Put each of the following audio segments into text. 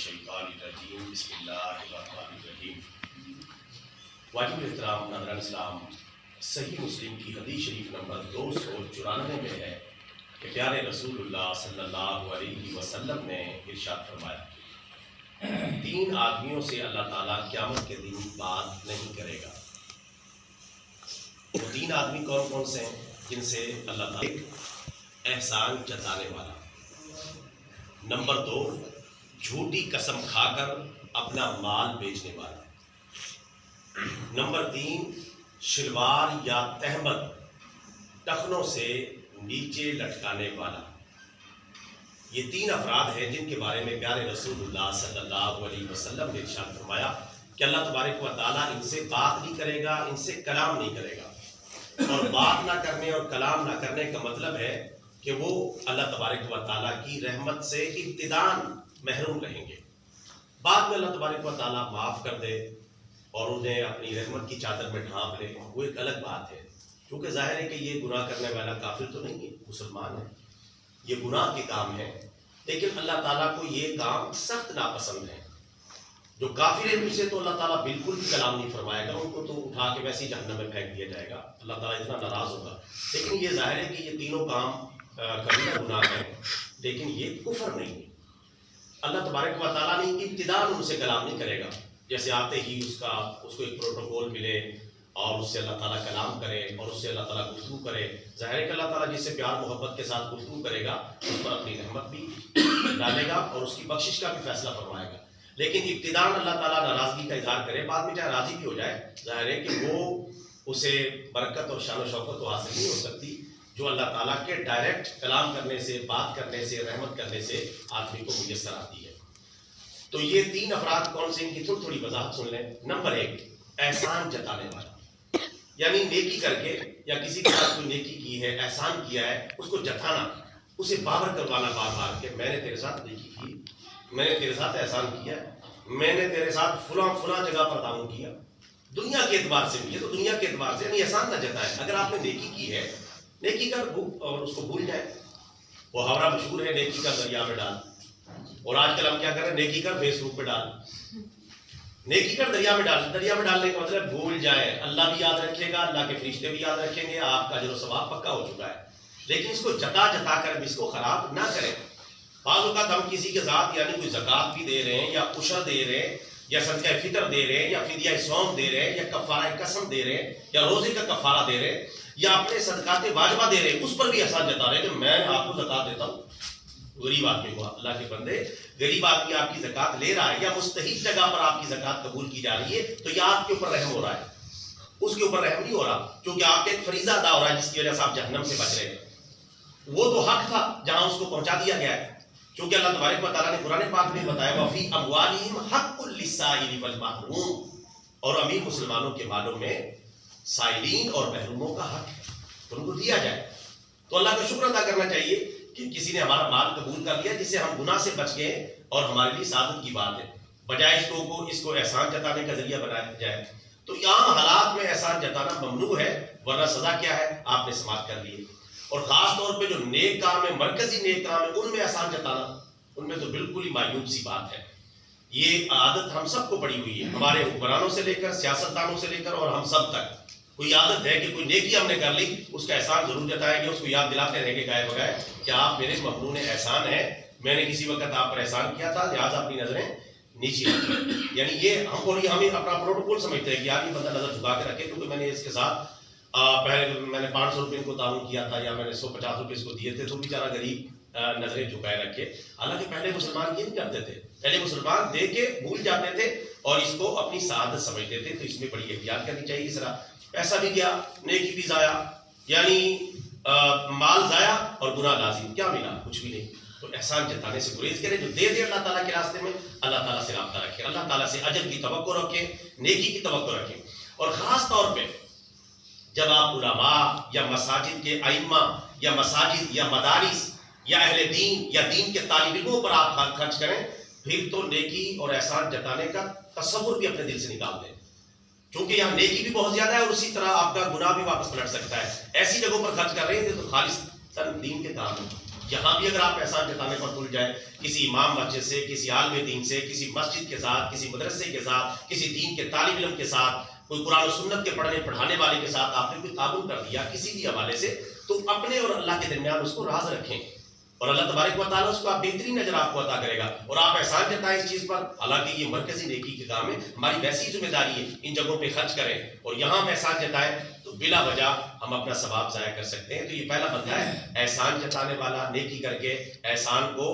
الشیطان الرجیم بسم اللہ الرحمن الرحیم۔ واجب احترام ناظرین اسلام، صحیح مسلم کی حدیث شریف نمبر 294 میں ہے کہ پیارے رسول اللہ صلی اللہ علیہ وسلم نے ارشاد فرمایا، 3 آدمیوں سے اللہ تعالیٰ قیامت کے دن بات نہیں کرے گا۔ وہ 3 آدمی کون کون سے ہیں جن سے اللہ تعالیٰ احسان جتانے والا، نمبر 2 جھوٹی قسم کھا کر اپنا مال بیچنے والا، نمبر 3 شلوار یا تہمت ٹخنوں سے نیچے لٹکانے والا۔ یہ 3 افراد ہیں جن کے بارے میں پیارے رسول اللہ صلی اللہ علیہ وسلم نے ارشاد فرمایا کہ اللہ تبارک و تعالیٰ ان سے بات نہیں کرے گا، ان سے کلام نہیں کرے گا۔ اور بات نہ کرنے اور کلام نہ کرنے کا مطلب ہے کہ وہ اللہ تبارک و تعالیٰ کی رحمت سے ابتداءً محروم رہیں گے، بعد میں اللہ تبارک و تعالیٰ معاف کر دے اور انہیں اپنی رحمت کی چادر میں ڈھانپ لے، وہ ایک الگ بات ہے۔ کیونکہ ظاہر ہے کہ یہ گناہ کرنے والا کافر تو نہیں ہے، مسلمان ہے، یہ گناہ کے کام ہے، لیکن اللہ تعالیٰ کو یہ کام سخت ناپسند ہے۔ جو کافر ہے ان سے تو اللہ تعالیٰ بالکل بھی کلام نہیں فرمائے گا، ان کو تو اٹھا کے ویسے ہی جہنم میں پھینک دیا جائے گا، اللہ تعالیٰ اتنا ناراض ہوگا۔ لیکن یہ ظاہر ہے کہ یہ تینوں کام کبیرہ گناہ ہے، لیکن یہ کفر نہیں ہے۔ اللہ تبارک و تعالیٰ نے ابتداء ان سے کلام نہیں کرے گا، جیسے آتے ہی اس کو ایک پروٹوکول ملے اور اس سے اللہ تعالیٰ کلام کرے اور اس سے اللہ تعالیٰ گفتگو کرے۔ ظاہر ہے کہ اللہ تعالیٰ جس سے پیار محبت کے ساتھ گفتگو کرے گا اس پر اپنی رحمت بھی ڈالے گا اور اس کی بخشش کا بھی فیصلہ فرمائے گا۔ لیکن ابتداء اللہ تعالیٰ ناراضگی کا اظہار کرے، بعد میں چاہے راضی بھی ہو جائے، ظاہر ہے کہ وہ اسے برکت اور شان و شوکت تو حاصل نہیں ہو سکتی جو اللہ تعالیٰ کے ڈائریکٹ کلام کرنے سے، بات کرنے سے، رحمت کرنے سے آدمی کو میسر آتی ہے۔ تو یہ 3 افراد کون سے، ان کی تھوڑی وضاحت سن لیں۔ نمبر 1 احسان جتانے والا، یعنی نیکی کر کے یا کسی کے ساتھ کوئی نیکی کی ہے، احسان کیا ہے، اس کو جتانا، اسے بابر کروانا بار بار کہ میں نے تیرے ساتھ نیکی کی، میں نے تیرے ساتھ احسان کیا، میں نے تیرے ساتھ فلاں جگہ پر تعاون کیا، دنیا کے اعتبار سے بھی ہے تو دنیا کے اعتبار سے، یعنی احسان نہ جتائے۔ اگر آپ نے نیکی کی ہے، نیکی کر اور اس کو بھول جائے۔ وہ حوالہ مشہور ہے، نیکی کر دریا میں ڈال، اور آج کل ہم کیا کریں، نیکی کر فیس بک پہ ڈال، نیکی کر دریا میں ڈال۔ دریا میں ڈالنے کا مطلب بھول جائے، اللہ بھی یاد رکھے گا، اللہ کے فرشتے بھی یاد رکھیں گے، آپ کا اجر و ثواب پکا ہو چکا ہے۔ لیکن اس کو جتا کر بھی اس کو خراب نہ کریں۔ بعض اوقات ہم کسی کے ساتھ یعنی کوئی زکوٰۃ بھی دے رہے ہیں یا عشر دے رہے ہیں یا صدقہ فطر دے رہے ہیں یا فدیہ صوم دے رہے ہیں یا کفارہ قسم دے رہے ہیں یا روزے کا کفارہ دے رہے ہیں یا اپنے صدقات واجبہ دے رہے ہیں، اس پر بھی احسان جتا رہے ہیں کہ میں آپ کو زکوٰۃ دیتا ہوں۔ غریب آدمی کو، اللہ کے بندے، غریب آدمی آپ کی زکوٰۃ لے رہا ہے یا مستحق جگہ پر آپ کی زکوٰۃ قبول کی جا رہی ہے تو یہ آپ کے اوپر رحم ہو رہا ہے، اس کے اوپر رحم نہیں ہو رہا، کیونکہ آپ کے ایک فریضہ ادا ہو رہا ہے جس کی وجہ سے آپ جہنم سے بچ رہے ہیں۔ وہ تو حق تھا جہاں اس کو پہنچا دیا گیا ہے، کیونکہ اللہ تبارک و تعالیٰ نے قرآن پاک میں بتایا وَفِي أَمْوَالِهِمْ حَقٌّ لِلسَّائِلِ وَالْمَحْرُومِ، اور امیر مسلمانوں کے مالوں میں سائلین اور محروموں کا حق ہے، تو ان کو دیا جائے۔ تو اللہ کا شکر ادا کرنا چاہیے کہ کسی نے ہمارا مال قبول کر لیا جس سے ہم گناہ سے بچ گئے اور ہمارے لیے سعادت کی بات ہے، بجائے اس کو احسان جتانے کا ذریعہ بنایا جائے۔ تو عام حالات میں احسان جتانا ممنوع ہے، ورنہ سزا کیا ہے، آپ نے سماعت کر لی۔ اور خاص طور پہ جو نیک کام ہے، مرکزی نیک کام ہے، ان میں احسان جتانا، ان میں تو بالکل ہی معیوب سی بات ہے۔ یہ عادت ہم سب کو پڑی ہوئی ہے، ہمارے حکمرانوں سے لے کر، سیاستدانوں سے لے کر اور ہم سب تک کوئی عادت ہے کہ کوئی نیکی ہم نے کر لی، اس کا احسان ضرور جتائیں گے، اس کو یاد دلاتے رہیں گے گائے بگائے کہ آپ میرے ممنون احسان ہیں، میں نے کسی وقت آپ پر احسان کیا تھا، لہٰذا اپنی نظریں نیچی رکھیں۔ یعنی یہ ہمیں اپنا پروٹوکول سمجھتے ہیں کہ یار یہ بندہ نظر جھکا کے رکھے کیونکہ میں نے اس کے ساتھ پہلے میں نے 500 روپے کو تعاون کیا تھا یا میں نے 150 روپے اس کو دیے تھے، تو بیچارہ غریب نظریں جھکائے رکھے۔ حالانکہ پہلے مسلمان یہ نہیں کرتے تھے، پہلے مسلمان دے کے بھول جاتے تھے اور اس کو اپنی سعادت سمجھتے تھے، تو اس میں بڑی احتیاط کرنی چاہیے۔ اس طرح پیسہ بھی گیا، نیکی بھی ضائع، یعنی مال ضائع اور گناہ لازم، کیا ملا؟ کچھ بھی نہیں۔ تو احسان جتانے سے گریز کریں، جو دے اللہ تعالیٰ کے راستے میں، اللہ تعالیٰ سے رابطہ رکھیں، اللہ تعالیٰ سے اجر کی توقع رکھیں، نیکی کی توقع رکھیں۔ اور خاص طور پہ جب آپ علماء یا مساجد کے ائمہ یا مساجد یا مدارس یا اہل دین یا دین کے طالب علموں پر آپ خرچ کریں، پھر تو نیکی اور احسان جتانے کا تصور بھی اپنے دل سے نکال دیں، کیونکہ یہاں نیکی بھی بہت زیادہ ہے اور اسی طرح آپ کا گناہ بھی واپس پلٹ سکتا ہے۔ ایسی جگہوں پر خرچ کر رہے ہیں تو خالص دین کے کام ہے، یہاں بھی اگر آپ احسان جتانے پر تل جائیں، کسی امام مسجد سے، کسی عالم دین سے، کسی مسجد کے ساتھ، کسی مدرسے کے ساتھ، کسی دین کے طالب علم کے ساتھ، کوئی قرآن و سنت کے پڑھانے والے کے ساتھ آپ نے کوئی تعاون کر دیا کسی بھی حوالے سے، تو اپنے اور اللہ کے درمیان اس کو راز رکھیں، اور اللہ تبارک و تعالیٰ اس کو آپ بہترین اجر آپ کو عطا کرے گا، اور آپ احسان جتائیں اس چیز پر۔ حالانکہ یہ مرکزی نیکی کے کام ہے، ہماری ویسی ذمہ داری ہے ان جگہوں پہ خرچ کریں، اور یہاں ہم احسان جتائیں تو بلا وجہ ہم اپنا ثواب ضائع کر سکتے ہیں۔ تو یہ پہلا بندہ ہے احسان جتانے والا، نیکی کر کے احسان کو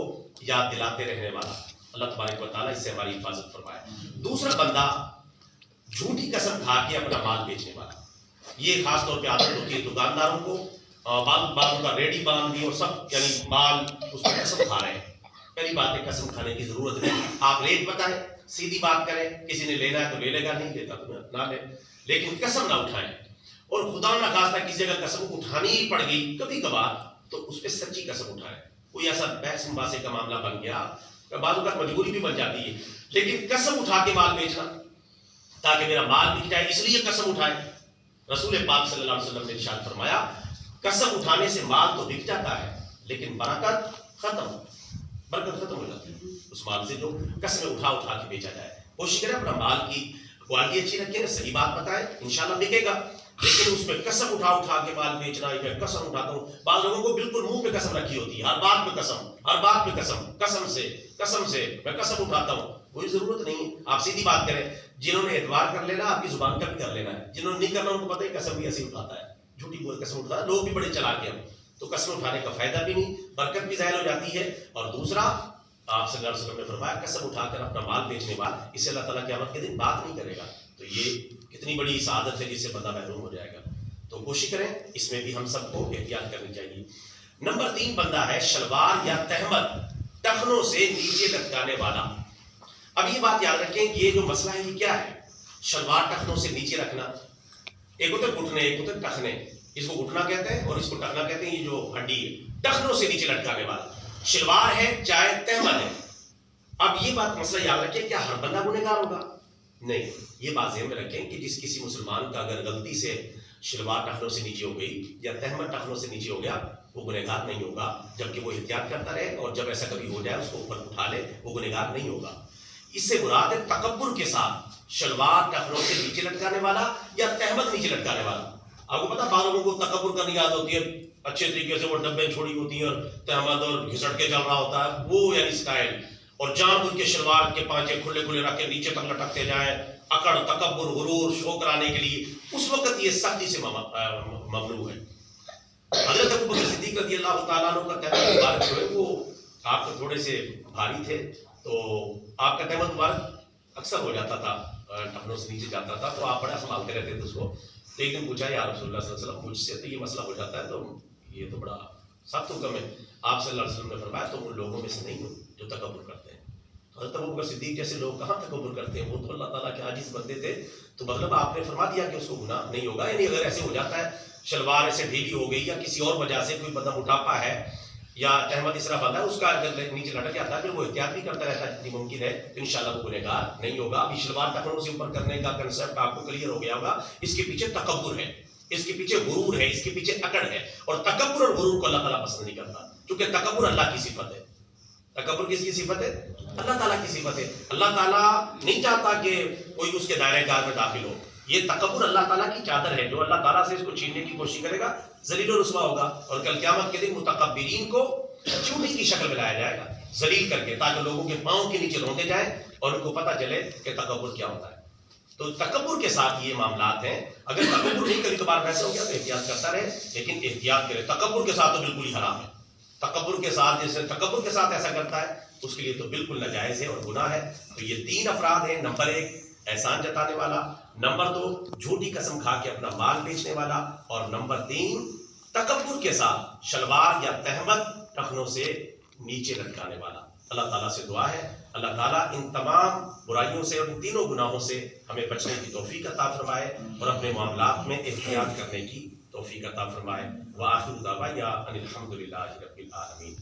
یاد دلاتے رہنے والا۔ اللہ تبارک و تعالیٰ اس سے ہماری حفاظت فرمائے۔ دوسرا بندہ جھوٹی قسم کھا کے اپنا مال بیچنے والا، یہ خاص طور پہ عادت ہوتی ہے دکانداروں کو، بعض کا ریڈی باندھ دی اور سب یعنی مال اس پر قسم کھا رہے ہیں۔ پہلی بات ہے قسم کھانے کی ضرورت نہیں، آپ ریٹ بتائیں، سیدھی بات کریں، کسی نے لینا ہے تو لے لے گا، نہیں لیتا تو نہ لے، لیکن قسم نہ اٹھائیں۔ اور خدا نہ خواستہ کسی اگر قسم اٹھانی ہی پڑ گئی کبھی کبھار تو اس پہ سچی قسم اٹھائیں۔ کوئی ایسا بحث مباحثے کا معاملہ بن گیا، بعض اوقات مجبوری بھی بن جاتی ہے، لیکن قسم اٹھا کے مال بیچنا تاکہ میرا مال بک جائے اس لیے قسم اٹھائے۔ رسول پاک صلی اللہ علیہ وسلم نے ارشاد فرمایا قسم اٹھانے سے مال تو بک جاتا ہے لیکن برکت ختم ہو جاتی ہے اس مال سے جو قسمیں اٹھا کے بیچا جائے۔ کوشش کریں اپنا مال کی کوالٹی اچھی رکھیں، صحیح بات بتائیں، انشاءاللہ بکے گا، لیکن اس میں قسم اٹھا کے مال بیچنا، میں قسم اٹھاتا ہوں۔ بعض لوگوں کو بالکل منہ پہ قسم رکھی ہوتی ہے، ہر بات پہ قسم، قسم سے میں قسم اٹھاتا ہوں، کوئی ضرورت نہیں ہے۔ آپ سیدھی بات کریں، جنہوں نے اعتبار کر لینا آپ کی زبان کا بھی کر لینا ہے، جنہوں نے نہیں کرنا ان کو پتہ ہے قسم بھی ایسے اٹھاتا ہے، جھوٹی بول قسم اٹھاتا ہے، لوگ بھی بڑے چلاک ہیں، تو قسم اٹھانے کا فائدہ بھی نہیں، برکت بھی ظاہر ہو جاتی ہے۔ اور دوسرا آپ صلی اللہ علیہ وسلم نے فرمایا قسم اٹھا کر اپنا مال بیچنے والا، اس سے اللہ تعالیٰ قیامت کے دن بات نہیں کرے گا، تو یہ کتنی بڑی سعادت ہے جس سے بندہ محروم ہو جائے گا۔ تو کوشش کریں اس میں بھی ہم سب کو احتیاط کرنی چاہیے۔ نمبر 3 بندہ ہے شلوار یا تہمت ٹخنوں سے نیچے لٹکانے والا۔ اب یہ بات یاد رکھیں کہ یہ جو مسئلہ ہے یہ کیا ہے؟ شلوار ٹخنوں سے نیچے رکھنا، ایک ہوتا ہے گھٹنے، ایک ہوتا ہے ٹخنے، اس کو گھٹنا کہتے ہیں اور اس کو ٹخنا کہتے ہیں۔ یہ جو ہڈی ہے ٹخنوں سے نیچے لٹکانے والا شلوار ہے چاہے تہمت ہے۔ اب یہ بات مسئلہ یاد رکھیں، کیا ہر بندہ گنہگار ہوگا؟ نہیں، یہ بات ذہن میں رکھیں کہ کسی مسلمان کا اگر غلطی سے شلوار ٹخنوں سے نیچے ہو گئی یا تہمت ٹخنوں سے نیچے ہو گیا وہ گنہگار نہیں ہوگا، جبکہ وہ احتیاط کرتا رہے، اور جب ایسا کبھی ہو جائے اس کو اوپر اٹھا لے، وہ گنہگار نہیں ہوگا۔ اس سے مراد ہے تکبر کے ساتھ شلوار ٹخنوں سے نیچے لٹکانے والا یا تہمت نیچے لٹکانے والا۔ آپ کو پتا بعض لوگوں کو تکبر کرنے کی عادت ہوتی ہے، اچھے طریقے سے وہ ڈبے چھوڑی ہوتی ہیں اور تہمت اور گھسٹ کے چل رہا ہوتا ہے، وہ یعنی سٹائل، اور جان بوجھ کے شلوار کے پانچے کھلے رکھ کے نیچے تک لٹکتے جائیں، اکڑ، تکبر، غرور، شو کرانے کے لیے، اس وقت یہ سختی سے ممنوع ہے۔ حضرت ابوبکر صدیق رضی اللہ تعالیٰ عنہ کا تہمت مبارک جو ہے وہ آپ کو تھوڑے سے بھاری تھے، تو آپ کا تہمت مبارک اکثر ہو جاتا تھا، ٹخنوں سے نیچے جاتا تھا، تو آپ بڑا سنبھالتے رہتے تھے اس کو۔ تو ایک دن پوچھا یا رسول اللہ صلی اللہ علیہ وسلم مجھ سے تو یہ مسئلہ ہو جاتا ہے، تو یہ تو بڑا سخت حکم ہے۔ آپ صلی اللہ علیہ وسلم نے فرمایا تم ان لوگوں میں سے نہیں ہو جو تکبر کرتے ہیں۔ حضرت ابوبکر صدیق جیسے لوگ کہاں تکبر کرتے ہیں، وہ تو اللہ تعالیٰ کے عاجز بندے تھے، تو مطلب آپ نے فرما دیا کہ اس کو گناہ نہیں ہوگا۔ یعنی اگر ایسے ہو جاتا ہے شلوار ایسے ڈھیلی ہو گئی یا کسی اور وجہ سے کوئی بندہ موٹاپا ہے یا تہمت اس طرح بندہ ہے، اس کا اگر نیچے لٹک جاتا ہے پھر وہ احتیاط بھی کرتا رہتا ہے جتنی ممکن ہے، تو انشاءاللہ وہ گنہگار نہیں ہوگا۔ ابھی شلوار ٹخنوں سے اوپر کرنے کا کنسیپٹ آپ کو کلیئر ہو گیا ہوگا، اس کے پیچھے تکبر ہے، اس کے پیچھے غرور ہے، اس کے پیچھے اکڑ ہے، اور تکبر اور غرور کو اللہ تعالیٰ پسند نہیں کرتا، کیونکہ تکبر اللہ کی صفت ہے۔ تکبر کس کی صفت ہے؟ اللہ تعالیٰ کی صفت ہے۔ اللہ تعالیٰ نہیں چاہتا کہ کوئی اس کے دائرۂ کار میں داخل ہو، یہ تکبر اللہ تعالیٰ کی چادر ہے، جو اللہ تعالیٰ سے اس کو چھیننے کی کوشش کرے گا ذلیل و رسوا ہوگا، اور کل قیامت کے دن متکبرین کو چوٹی کی شکل میں لایا جائے گا ذلیل کر کے، تاکہ لوگوں کے پاؤں کے نیچے رونتے جائیں اور ان کو پتہ چلے کہ تکبر کیا ہوتا ہے۔ تو تکبر کے ساتھ یہ معاملات ہیں، اگر تکبر نہیں کبھی کبھار ویسا ہو گیا تو احتیاط کرتا رہے، لیکن احتیاط کرے۔ تکبر کے ساتھ تو بالکل ہی حرام ہے، تکبر کے ساتھ جیسے تکبر کے ساتھ ایسا کرتا ہے اس کے لیے تو بالکل ناجائز ہے اور گناہ ہے۔ تو یہ 3 افراد ہیں، نمبر 1 احسان جتانے والا، نمبر 2 جھوٹی قسم کھا کے اپنا مال بیچنے والا، اور نمبر 3 تکبر کے ساتھ شلوار یا تہمت ٹخنوں سے نیچے لٹکانے والا۔ اللہ تعالیٰ سے دعا ہے اللہ تعالیٰ ان تمام برائیوں سے اور ان تینوں گناہوں سے ہمیں بچنے کی توفیق عطا فرمائے اور اپنے معاملات میں احتیاط کرنے کی توفیق عطا فرمائے۔ وآخر دعوانا ان الحمد للہ رب العالمین۔